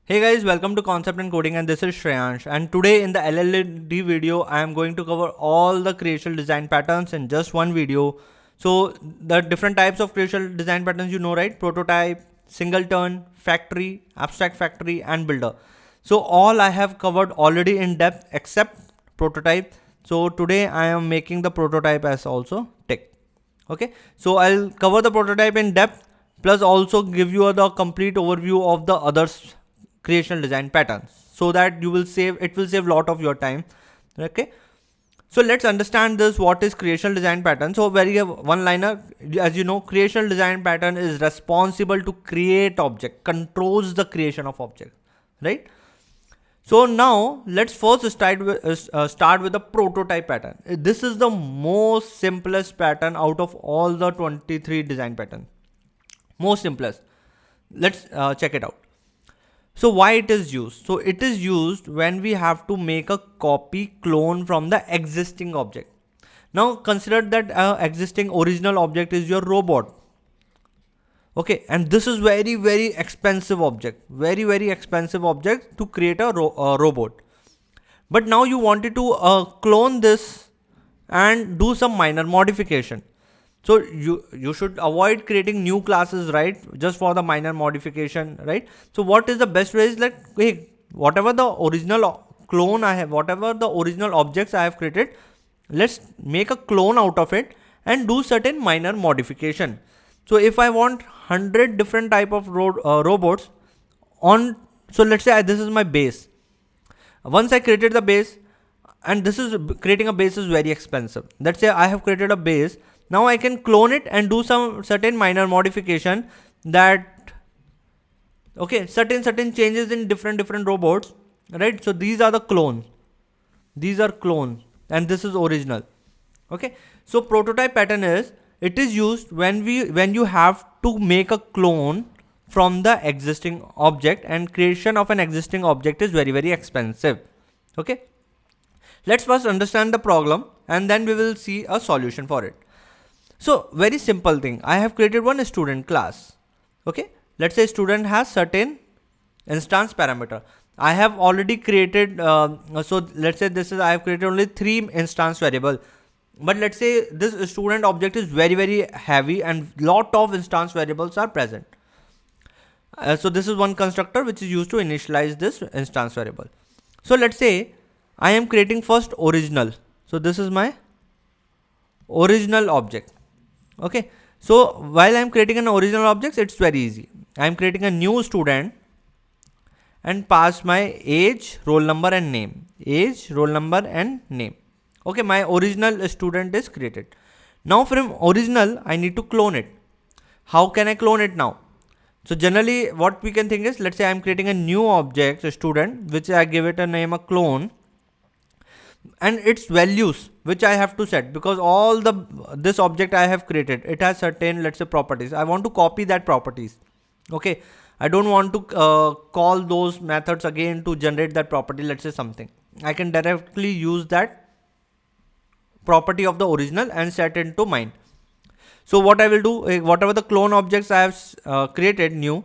Hey guys, welcome to Concept and Coding, and this is Shrayansh, and today in the LLD video I am going to cover all the creational design patterns in just one video. So the different types of creational design patterns you know, right? Prototype, Singleton, Factory, AbstractFactory and Builder. So all I have covered already in depth except prototype. So today I am making the prototype as also tick. Okay, so I'll cover the prototype in depth plus also give you the complete overview of the others creational design patterns, so that it will save lot of your time. Okay, so let's understand this. What is creational design pattern? So very one liner, as you know, creational design pattern is responsible to create object, controls the creation of object, right? So now let's first start with the prototype pattern. This is the most simplest pattern out of all the 23 design pattern. Most simplest. Let's check it out. So why it is used? So it is used when we have to make a copy clone from the existing object. Now consider that existing original object is your robot. Okay, and this is very expensive object, very expensive object to create a robot. But now you wanted to clone this and do some minor modification. So you should avoid creating new classes, right? Just for the minor modification, right? So what is the best way is like, hey, whatever the original clone I have, whatever the original objects I have created, let's make a clone out of it and do certain minor modification. So if I want 100 different type of robots on, so let's say this is my base. Once I created the base, and this is creating a base is very expensive. Let's say I have created a base. Now I can clone it and do some certain minor modification that, okay, certain changes in different robots, right? So these are the clones. These are clones and this is original. Okay. So prototype pattern is, it is used when you have to make a clone from the existing object, and creation of an existing object is very expensive. Okay. Let's first understand the problem and then we will see a solution for it. So very simple thing. I have created one student class. Okay. Let's say student has certain instance parameter. I have already created, so let's say I have created only 3 instance variable. But let's say this student object is very heavy and lot of instance variables are present. So this is one constructor which is used to initialize this instance variable. So let's say I am creating first original. So this is my original object. Okay. So while I am creating an original object, it's very easy. I am creating a new student and pass my age, roll number and name. Age, roll number and name. Okay, my original student is created. Now from original, I need to clone it. How can I clone it now? So generally what we can think is, let's say I am creating a new object, a student, which I give it a name, a clone, and its values which I have to set, because all this object I have created, it has certain, let's say, properties. I want to copy that properties. Okay, I don't want to call those methods again to generate that property. Let's say something, I can directly use that property of the original and set into mine. So what I will do, whatever the clone objects I have created new,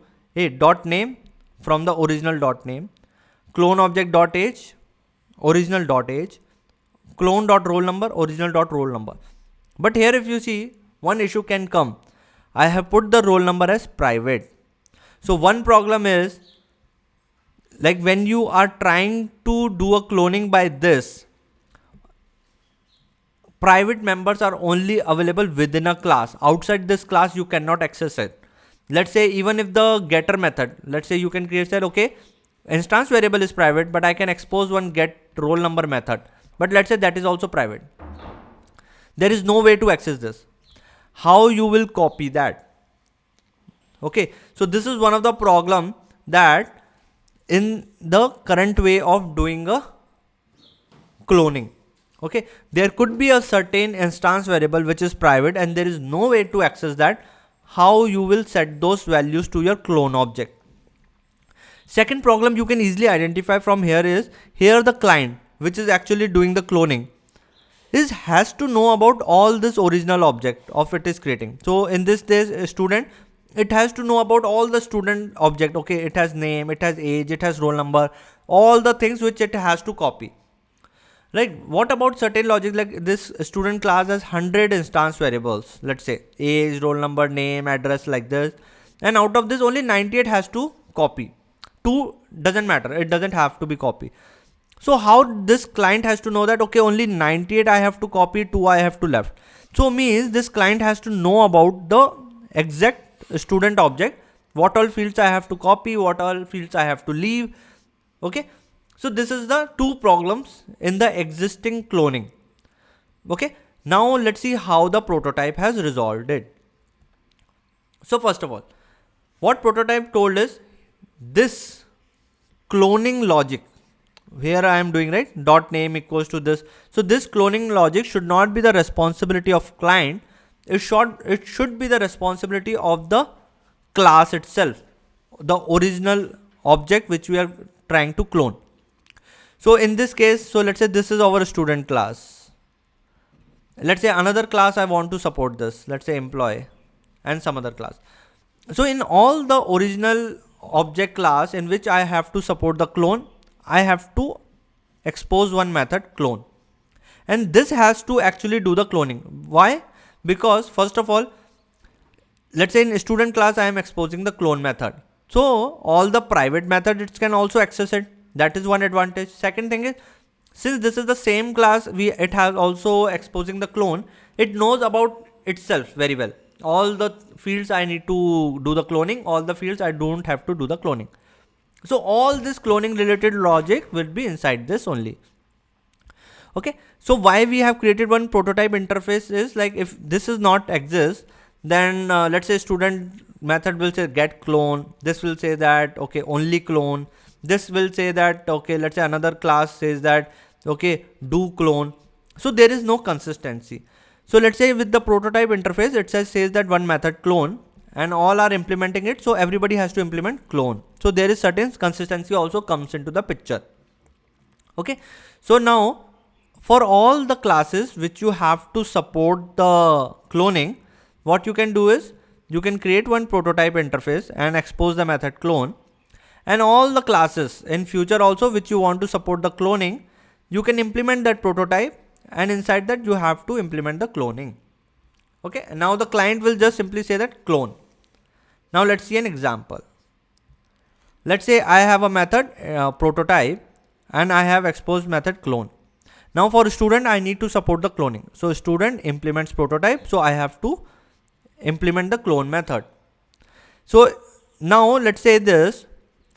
dot name from the original dot name, clone object dot age, original dot age, clone dot roll number, original dot roll number. But here if you see, one issue can come. I have put the roll number as private. So one problem is, like when you are trying to do a cloning by this, private members are only available within a class. Outside this class you cannot access it. Let's say even if the getter method, let's say you can create that, okay, instance variable is private, but I can expose one get roll number method. But let's say that is also private. There is no way to access this. How you will copy that? Okay, so this is one of the problem that in the current way of doing a cloning. Okay, there could be a certain instance variable which is private and there is no way to access that. How you will set those values to your clone object? Second problem you can easily identify from here is, here the client which is actually doing the cloning has to know about all this original object of it is creating. So in this case, student, it has to know about all the student object. Okay, it has name, it has age, it has roll number, all the things which it has to copy. Like, what about certain logic, like this student class has 100 instance variables, let's say age, roll number, name, address, like this, and out of this only 98 has to copy. 2 doesn't matter, it doesn't have to be copy. So how this client has to know that, okay, only 98 I have to copy, 2 I have to left. So means this client has to know about the exact student object, what all fields I have to copy, what all fields I have to leave. Okay, so this is the 2 problems in the existing cloning. Okay, now let's see how the prototype has resolved it. So first of all, what prototype told is this cloning logic, here I am doing, right, dot name equals to this. So this cloning logic should not be the responsibility of client. It should be the responsibility of the class itself, the original object which we are trying to clone. So in this case, so let's say this is our student class. Let's say another class I want to support this, let's say employee and some other class. So in all the original object class in which I have to support the clone, I have to expose one method clone, and this has to actually do the cloning. Why? Because first of all, let's say in student class I am exposing the clone method, so all the private method it can also access it. That is one advantage. Second thing is, since this is the same class, it has also exposing the clone, it knows about itself very well. All the fields I need to do the cloning, all the fields I don't have to do the cloning. So all this cloning related logic will be inside this only. Okay, so why we have created one prototype interface is, like, if this is not exist, then let's say student method will say get clone, this will say that okay only clone, this will say that okay, let's say another class says that okay do clone. So there is no consistency. So let's say with the prototype interface it says that one method clone, and all are implementing it, so everybody has to implement clone. So there is certain consistency also comes into the picture. Okay, so now for all the classes which you have to support the cloning, what you can do is you can create one prototype interface and expose the method clone, and all the classes in future also which you want to support the cloning, you can implement that prototype, and inside that you have to implement the cloning. Okay, and now the client will just simply say that clone. Now let's see an example. Let's say I have a method prototype and I have exposed method clone. Now for student I need to support the cloning. So student implements prototype, so I have to implement the clone method. So now let's say this,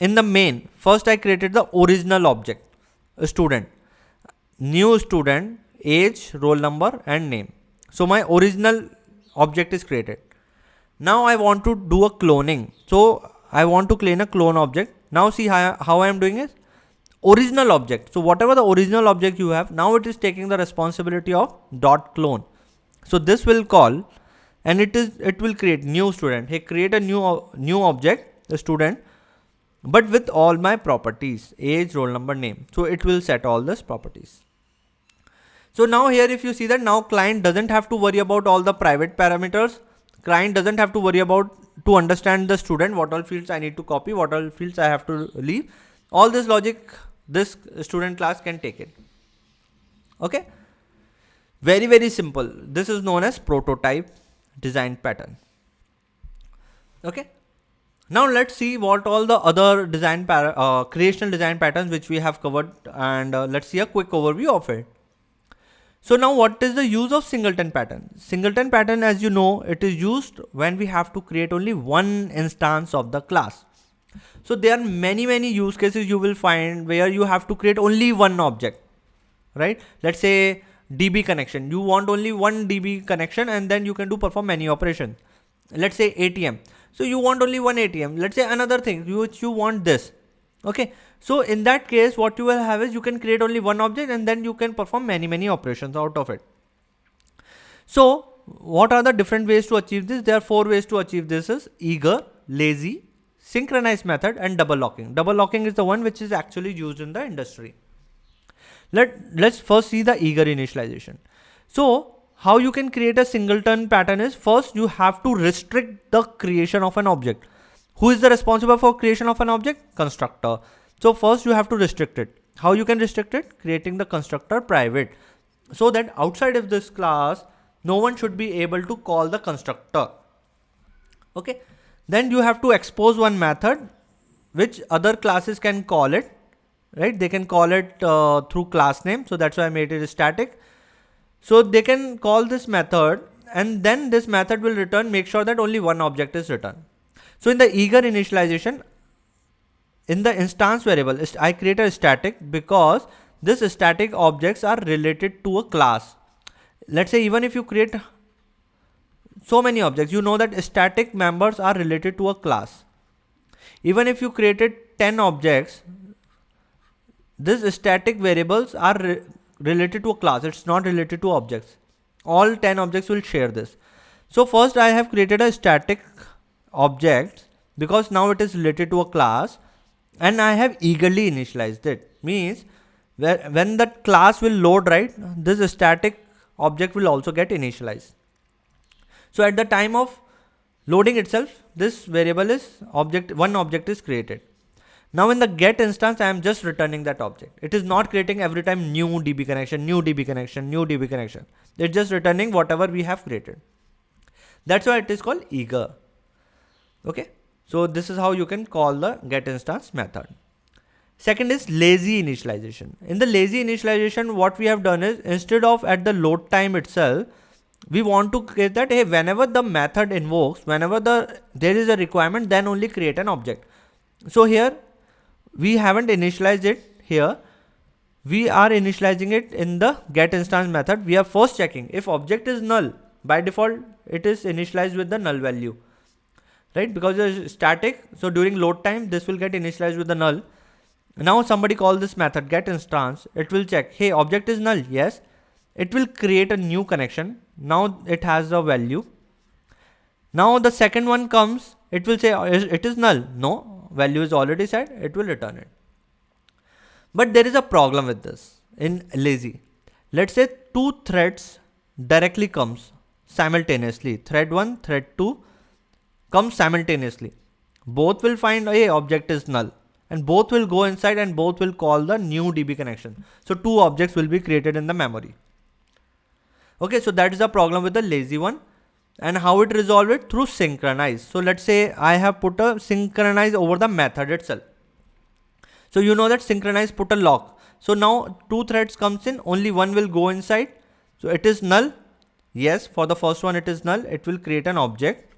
in the main, first I created the original object, a student, new student, age, roll number and name. So my original object is created. Now I want to do a cloning. So I want to clone a clone object. Now see how I am doing it. Original object. So whatever the original object you have, now it is taking the responsibility of dot clone. So this will call, and it will create new student. Hey, create a new object, the student, but with all my properties, age, roll number, name. So it will set all these properties. So now here if you see that now client doesn't have to worry about all the private parameters. Client doesn't have to worry about to understand the student, what all fields I need to copy, what all fields I have to leave. All this logic this student class can take it. Okay, very, very simple. This is known as prototype design pattern. Okay, now let's see what all the other design creational design patterns which we have covered, and let's see a quick overview of it. So now what is the use of singleton pattern? Singleton pattern, as you know, it is used when we have to create only one instance of the class. So there are many use cases you will find where you have to create only one object, right? Let's say DB connection, you want only one DB connection and then you can perform many operations. Let's say ATM, so you want only one ATM. Let's say another thing, you want this. Okay, so in that case what you will have is you can create only one object and then you can perform many operations out of it. So what are the different ways to achieve this? There are 4 ways to achieve this: is eager, lazy, synchronized method and double locking. Double locking is the one which is actually used in the industry. Let's first see the eager initialization. So how you can create a singleton pattern is, first you have to restrict the creation of an object. Who is the responsible for creation of an object? Constructor. So first you have to restrict it. How you can restrict it? Creating the constructor private, so that outside of this class no one should be able to call the constructor. Okay, then you have to expose one method which other classes can call it, right? They can call it through class name, so that's why I made it static. So they can call this method, and then this method will return, make sure that only one object is returned. So in the eager initialization, in the instance variable, I create a static because this static objects are related to a class. Let's say even if you create so many objects, you know that static members are related to a class. Even if you created 10 objects, these static variables are related to a class. It's not related to objects. All 10 objects will share this. So first I have created a static object because now it is related to a class, and I have eagerly initialized it. Means when the class will load, right, this static object will also get initialized. So at the time of loading itself, this variable is one object is created. Now in the get instance, I am just returning that object. It is not creating every time new DB connection, new DB connection, new DB connection. It's just returning whatever we have created. That's why it is called eager. Okay. So this is how you can call the get instance method. Second is lazy initialization. In the lazy initialization, what we have done is, instead of at the load time itself, we want to create that, hey, whenever the method invokes, whenever there is a requirement, then only create an object. So here we haven't initialized it here. We are initializing it in the get instance method. We are first checking if object is null. By default, it is initialized with the null value, right? Because it is static. So during load time, this will get initialized with the null. Now somebody call this method get instance. It will check, hey, object is null. Yes. It will create a new connection. Now it has a value. Now the second one comes, it will say it is null. No, value is already set. It will return it. But there is a problem with this in lazy. Let's say two threads directly comes simultaneously. Thread 1, thread 2 comes simultaneously. Both will find a object is null, and both will go inside and both will call the new DB connection. So two objects will be created in the memory. Okay, so that is the problem with the lazy one. And how it resolve it? Through synchronize. So let's say I have put a synchronize over the method itself. So you know that synchronize put a lock. So now two threads comes in, only one will go inside. So it is null. Yes, for the first one it is null. It will create an object.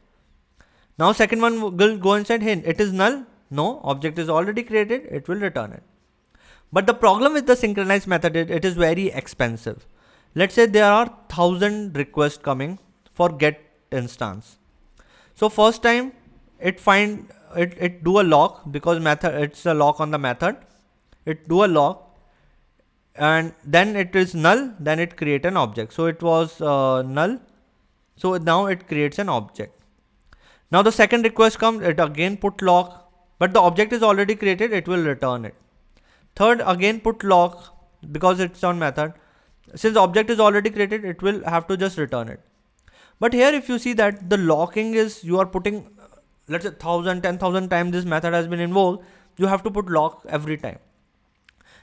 Now second one will go inside. Hey, it is null. No, object is already created. It will return it. But the problem with the synchronize method is it is very expensive. Let's say there are 1000 requests coming for get instance. So first time it do a lock, because method, it's a lock on the method. It do a lock, and then it is null, then it create an object. So it was null. So now it creates an object. Now the second request comes, it again put lock, but the object is already created, it will return it. Third, again put lock because it's on method. Since object is already created, it will have to just return it. But here if you see that the locking is, you are putting, let's say 1000, 10,000 times this method has been invoked, you have to put lock every time.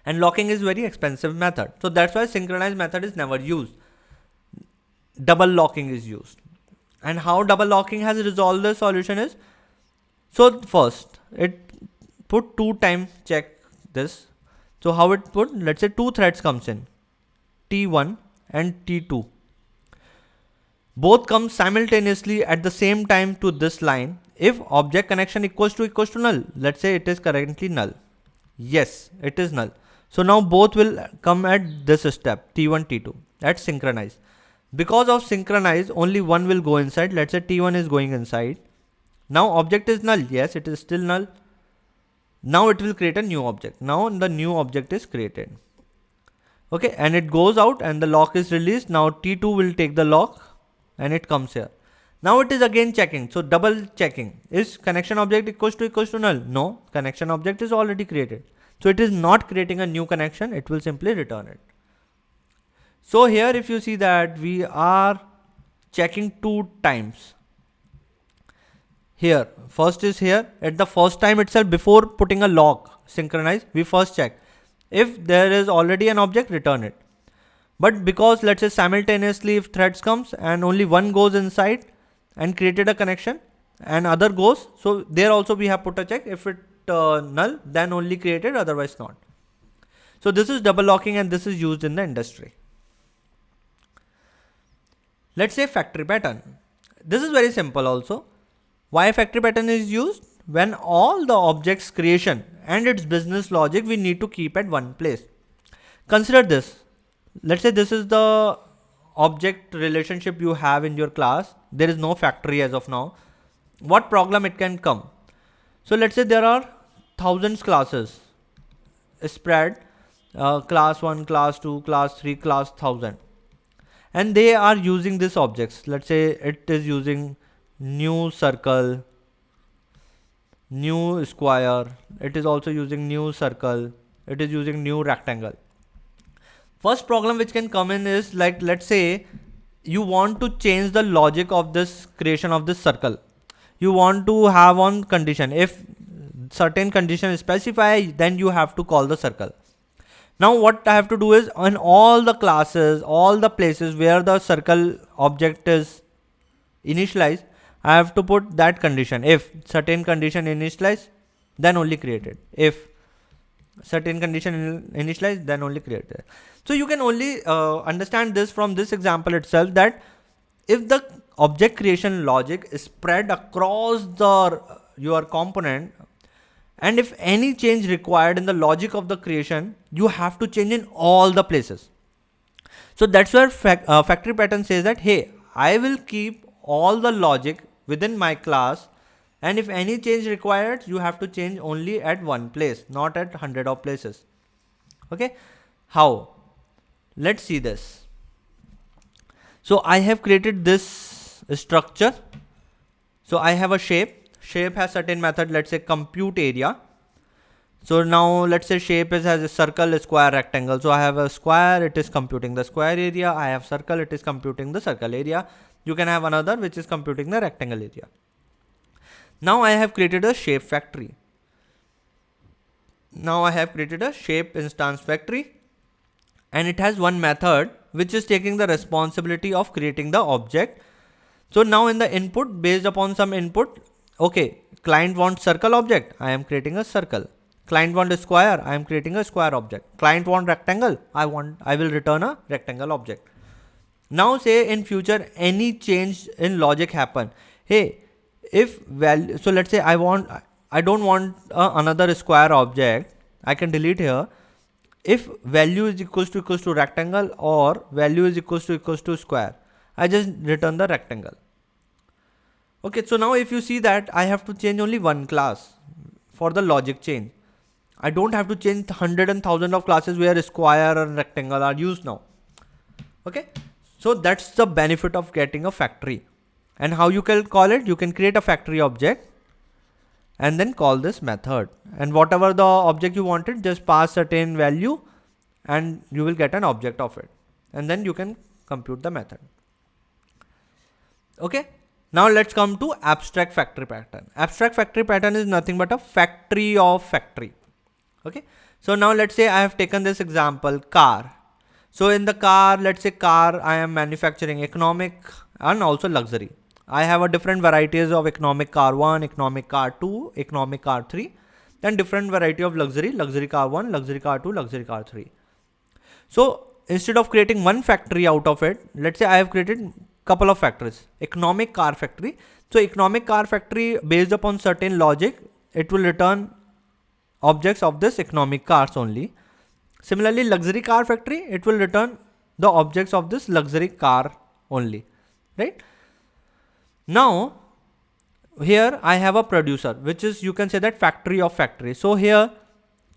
And locking is very expensive method. So that's why synchronized method is never used. Double locking is used. And how double locking has resolved the solution is, so first it put 2 time check this. So how it put, let's say 2 threads comes in, T1 and T2. Both come simultaneously at the same time to this line. If object connection equals to null, let's say it is currently null. Yes, it is null. So now both will come at this step, T1, T2. That's synchronize. Because of synchronize, only one will go inside. Let's say T1 is going inside. Now object is null. Yes, it is still null. Now it will create a new object. Now the new object is created. Okay, and it goes out and the lock is released. Now T2 will take the lock and it comes here. Now it is again checking. So double checking. Is connection object equals to null? No, connection object is already created. So it is not creating a new connection. It will simply return it. So here if you see that we are checking 2 times. Here first is here at the first time itself, before putting a lock synchronize, we first check if there is already an object, return it. But because let's say simultaneously if threads comes and only one goes inside and created a connection and other goes, so there also we have put a check, if it null then only created, otherwise not. So this is double locking and this is used in the industry. Let's say factory pattern. This is very simple also. Why factory pattern is used? When all the objects creation and its business logic we need to keep at one place. Consider this. Let's say this is the object relationship you have in your class. There is no factory as of now. What problem it can come? So let's say there are thousands classes spread, class 1, class 2, class 3, class 1000. And they are using these objects. Let's say it is using new circle, new square. It is also using new circle. It is using new rectangle. First problem which can come in is like, let's say you want to change the logic of this creation of this circle. You want to have one condition. If certain condition is specified, then you have to call the circle. Now what I have to do is on all the classes, all the places where the circle object is initialized, I have to put that condition. If certain condition initialized, then only created. If certain condition initialized, then only created. So you can only understand this from this example itself, that if the object creation logic is spread across your component, and if any change required in the logic of the creation, you have to change in all the places. So that's where factory pattern says that, hey, I will keep all the logic within my class, and if any change required, you have to change only at one place, not at 100 of places. Okay, how? Let's see this. So I have created this structure. So I have a shape. Shape has certain method, let's say compute area. So now let's say shape has a circle, a square, rectangle. So I have a square, it is computing the square area. I have circle, it is computing the circle area. You can have another which is computing the rectangle area. Now I have created a shape factory. Now I have created a shape instance factory, and it has one method which is taking the responsibility of creating the object. So now in the input, based upon some input, okay, client wants circle object, I am creating a circle. Client wants a square, I am creating a square object. Client wants rectangle, I will return a rectangle object. Now say in future any change in logic happen. Hey, if value, so let's say I don't want another square object, I can delete here. If value is equals to rectangle or value is equals to square, I just return the rectangle. Okay, so now if you see that I have to change only one class for the logic change. I don't have to change 100 and 1000 of classes where square and rectangle are used now. Okay, so that's the benefit of getting a factory. And how you can call it? You can create a factory object and then call this method, and whatever the object you wanted, just pass certain value and you will get an object of it, and then you can compute the method. Okay, now let's come to abstract factory pattern. Abstract factory pattern is nothing but a factory of factory. Okay, so now let's say I have taken this example, car. So in the car, let's say car, I am manufacturing economic and also luxury. I have a different varieties of economic car 1, economic car 2, economic car 3, then different variety of luxury, luxury car 1, luxury car 2, luxury car 3. So instead of creating one factory out of it, let's say I have created couple of factories. Economic car factory. So economic car factory, based upon certain logic, it will return objects of this economic cars only. Similarly, luxury car factory, it will return the objects of this luxury car only, right? Now here I have a producer, which is, you can say that factory of factory. So here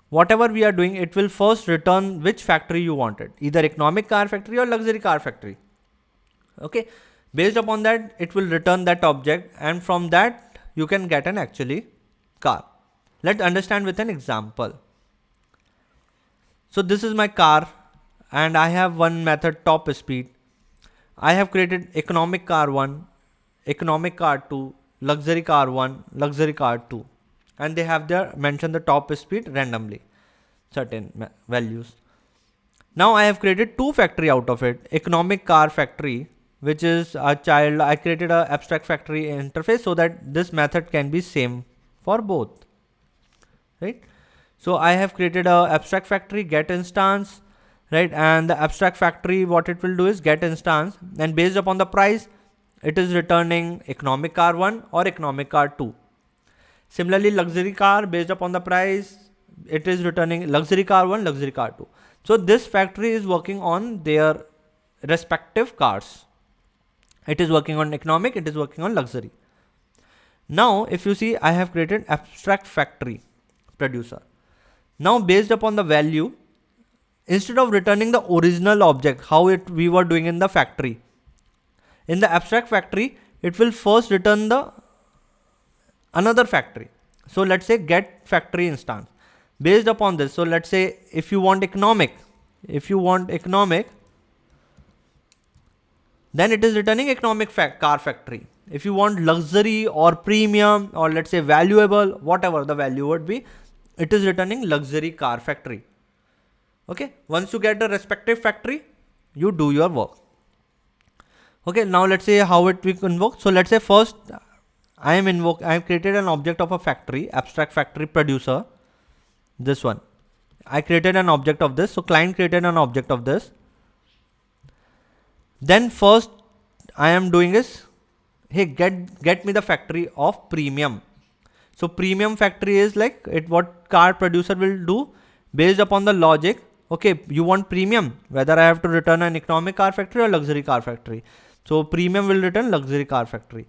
whatever we are doing, it will first return which factory you wanted, either economic car factory or luxury car factory. Okay, based upon that it will return that object, and from that you can get an actually car. Let's understand with an example. So this is my car. and I have one method top speed. I have created economic car 1, economic car 2, luxury car 1, luxury car 2, and they have their mentioned the top speed randomly, certain values. Now I have created two factory out of it. Economic car factory, which is a child. I created a AbstractFactory interface so that this method can be same for both, right? So I have created a AbstractFactory get instance, right? And the AbstractFactory, what it will do is get instance, and based upon the price, it is returning economic car 1 or economic car 2. Similarly, luxury car, based upon the price, it is returning luxury car 1, luxury car 2. So this factory is working on their respective cars. It is working on economic, it is working on luxury. Now, if you see, I have created AbstractFactory producer. Now, based upon the value, instead of returning the original object, how we were doing in the factory, in the AbstractFactory, it will first return the another factory. So let's say get factory instance. Based upon this, so let's say if you want economic, then it is returning economic car factory. If you want luxury or premium or let's say valuable, whatever the value would be, it is returning luxury car factory. Okay, once you get the respective factory, you do your work. Okay, now let's say how it we invoke. So let's say first I have created an object of a factory, AbstractFactory producer. This one, I created an object of this. So client created an object of this. Then first I am doing is, hey, get me the factory of premium. So premium factory is like what car producer will do based upon the logic. Okay, you want premium, whether I have to return an economic car factory or luxury car factory. So premium will return luxury car factory.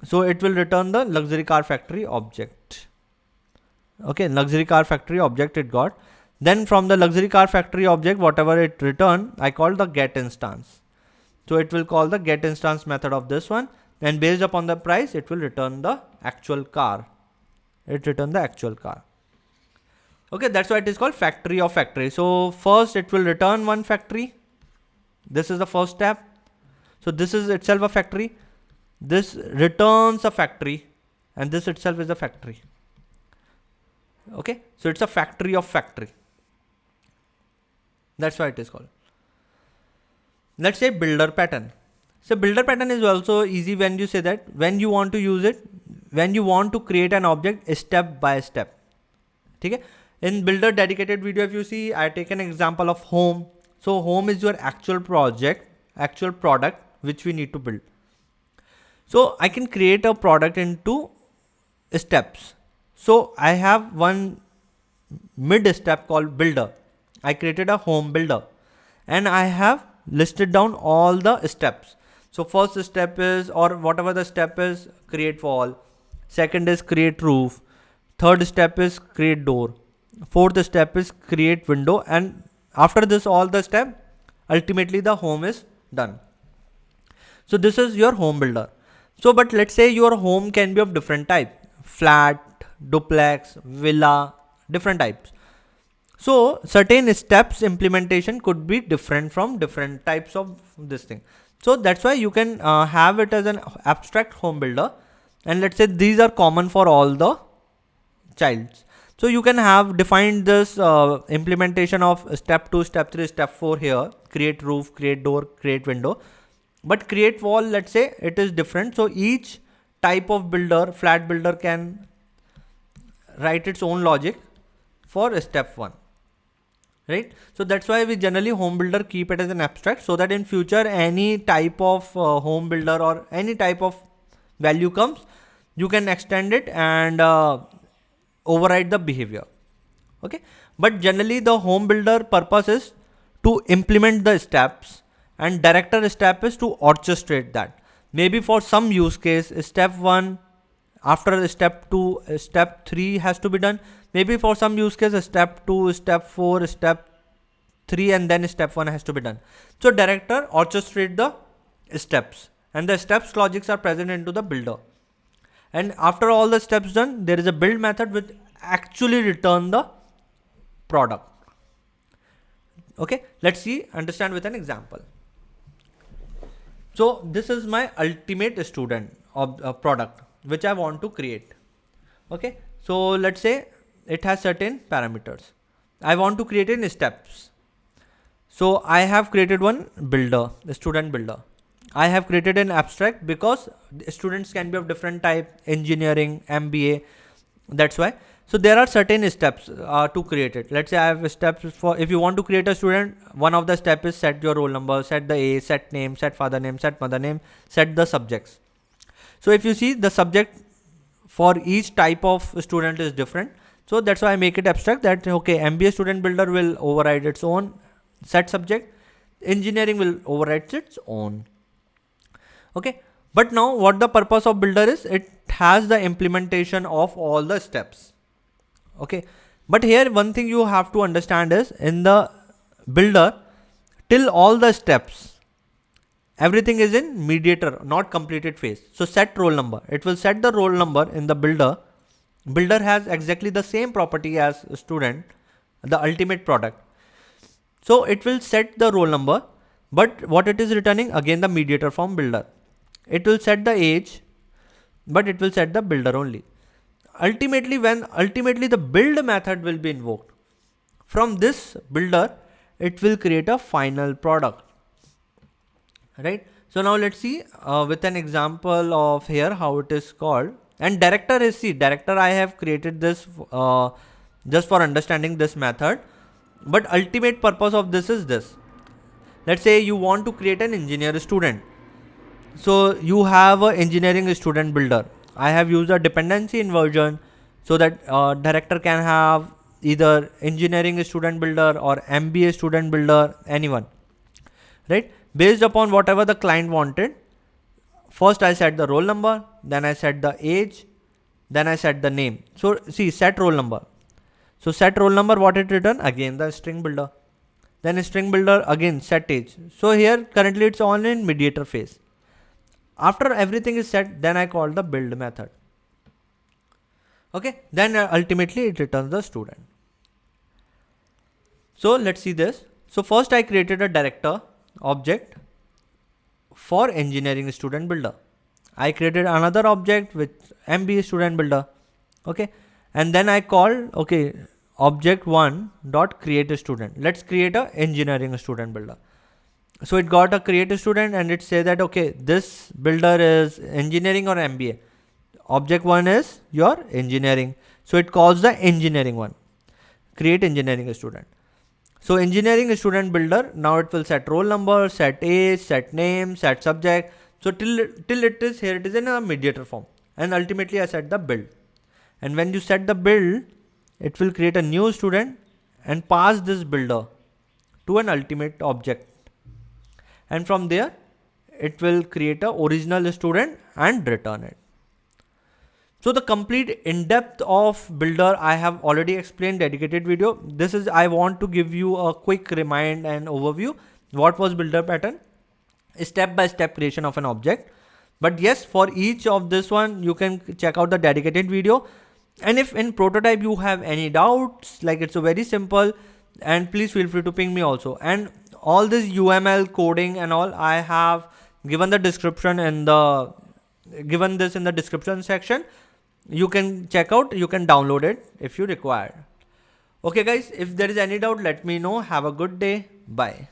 So it will return the luxury car factory object. Okay, luxury car factory object it got. Then from the luxury car factory object, whatever it returned, I call the get instance. So it will call the get instance method of this one, and based upon the price, it will return the actual car. It returned the actual car. Okay, that's why it is called factory of factory. So first it will return one factory. This is the first step. So this is itself a factory. This returns a factory, and this itself is a factory. Okay, so it's a factory of factory. That's why it is called. Let's say builder pattern. So builder pattern is also easy when you say that when you want to use it, when you want to create an object step by step. Okay? In builder dedicated video, if you see, I take an example of home. So home is your actual project, actual product which we need to build. So I can create a product into steps. So I have one mid step called builder. I created a home builder and I have listed down all the steps. So first step is, or whatever the step is, create wall. Second is create roof. Third step is create door. Fourth step is create window. And after this, all the step, ultimately the home is done. So this is your home builder. So, but let's say your home can be of different type, flat, duplex, villa, different types. So certain steps implementation could be different from different types of this thing. So that's why you can have it as an abstract home builder. And let's say these are common for all the childs. So you can have defined this implementation of step 2, step 3, step 4 here, create roof, create door, create window. But create wall, let's say it is different. So each type of builder, flat builder can write its own logic for step 1. Right? So that's why we generally home builder keep it as an abstract, so that in future any type of home builder or any type of value comes, you can extend it and override the behavior. Okay. But generally the home builder purpose is to implement the steps, and director step is to orchestrate that. Maybe for some use case, step 1, after step 2, step 3 has to be done. Maybe for some use case, step 2, step 4, step 3, and then step 1 has to be done. So director orchestrate the steps, and the steps logics are present into the builder. And after all the steps done, there is a build method which actually return the product. Okay, let's see, understand with an example. So this is my ultimate student of product which I want to create. Okay, so let's say it has certain parameters. I want to create in steps. So I have created one builder, the student builder. I have created an abstract because students can be of different type, engineering, MBA. That's why. So there are certain steps to create it. Let's say I have steps for, if you want to create a student, one of the steps is set your roll number, set the age, set name, set father name, set mother name, set the subjects. So if you see, the subject for each type of student is different. So that's why I make it abstract, that okay, MBA student builder will override its own set subject, engineering will override its own. Okay, but now what the purpose of builder is, it has the implementation of all the steps. Okay, but here one thing you have to understand is, in the builder, till all the steps, everything is in mediator, not completed phase. So set roll number, it will set the roll number in the builder. Builder has exactly the same property as student, the ultimate product. So it will set the roll number, but what it is returning, again the mediator from builder. It will set the age, but it will set the builder only. Ultimately the build method will be invoked. From this builder, it will create a final product. Right? So now let's see with an example of here how it is called. And director is, see, director I have created this just for understanding this method. But ultimate purpose of this is this. Let's say you want to create an engineer student. So you have an engineering student builder. I have used a dependency inversion so that director can have either engineering student builder or MBA student builder, anyone. Right? Based upon whatever the client wanted. First I set the roll number, then I set the age, then I set the name. So see, set roll number. So set roll number, what it return? Again the string builder. Then string builder, again set age. So here currently it's on in mediator phase. After everything is set, then I call the build method. Okay, then ultimately it returns the student. So let's see this. So first I created a director object for engineering student builder. I created another object with MBA student builder. Okay, and then I called, okay, object one dot create a student. Let's create a engineering student builder. So it got a create a student and it say that okay, this builder is engineering or MBA. Object one is your engineering. So it calls the engineering one. Create engineering student. So engineering student builder, now it will set roll number, set age, set name, set subject. So till it is here, it is in a mediator form. And ultimately I set the build. And when you set the build, it will create a new student and pass this builder to an ultimate object. And from there, it will create a original student and return it. So the complete in-depth of builder I have already explained, dedicated video. This is, I want to give you a quick remind and overview. What was builder pattern? Step-by-step creation of an object. But yes, for each of this one, you can check out the dedicated video. And if in prototype you have any doubts, like it's a very simple, and please feel free to ping me also. And all this UML coding and all, I have given the description in the, given this in the description section. You can check out, you can download it if you require. Okay guys, if there is any doubt, let me know. Have a good day. Bye.